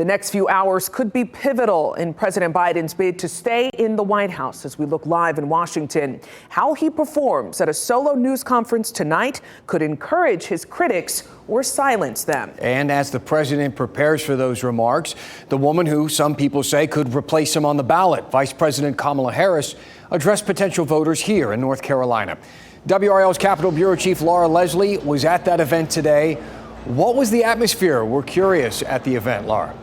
The next few hours could be pivotal in President Biden's bid to stay in the White House as we look live in Washington. How he performs at a solo news conference tonight could encourage his critics or silence them. And as the president prepares for those remarks, the woman who some people say could replace him on the ballot, Vice President Kamala Harris, addressed potential voters here in North Carolina. WRAL's Capitol Bureau Chief Laura Leslie was at that event today. What was the atmosphere? We're curious at the event, Laura.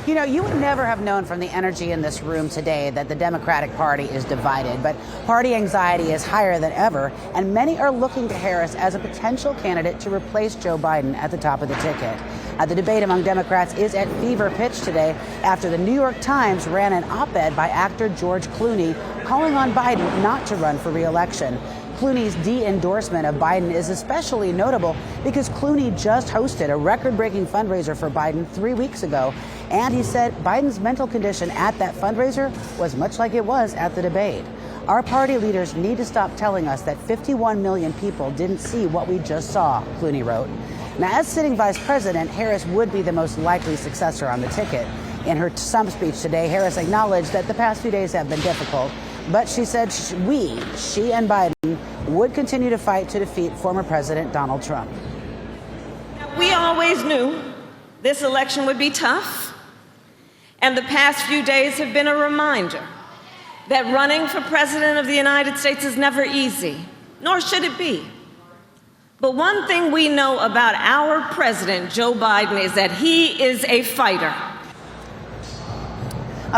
You know, you would never have known from the energy in this room today that the Democratic Party is divided, but party anxiety is higher than ever, and many are looking to Harris as a potential candidate to replace Joe Biden at the top of the ticket. The debate among Democrats is at fever pitch today after the New York Times ran an op-ed by actor George Clooney calling on Biden not to run for re-election. Clooney's de-endorsement of Biden is especially notable because Clooney just hosted a record-breaking fundraiser for Biden 3 weeks ago, and he said Biden's mental condition at that fundraiser was much like it was at the debate. Our party leaders need to stop telling us that 51 million people didn't see what we just saw, Clooney wrote. Now, as sitting vice president, Harris would be the most likely successor on the ticket. In her stump speech today, Harris acknowledged that the past few days have been difficult, but she said she and Biden would continue to fight to defeat former President Donald Trump. We always knew this election would be tough, and the past few days have been a reminder that running for President of the United States is never easy, nor should it be. But one thing we know about our President, Joe Biden, is that he is a fighter.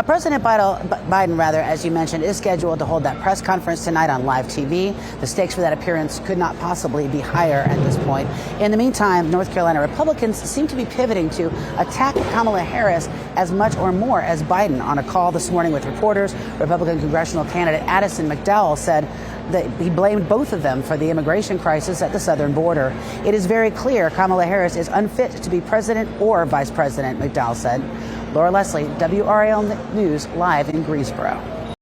President Biden, as you mentioned, is scheduled to hold that press conference tonight on live TV. The stakes for that appearance could not possibly be higher at this point. In the meantime, North Carolina Republicans seem to be pivoting to attack Kamala Harris as much or more as Biden. On a call this morning with reporters, Republican congressional candidate Addison McDowell said that he blamed both of them for the immigration crisis at the southern border. It is very clear Kamala Harris is unfit to be president or vice president, McDowell said. Laura Leslie, WRAL News, live in Greensboro.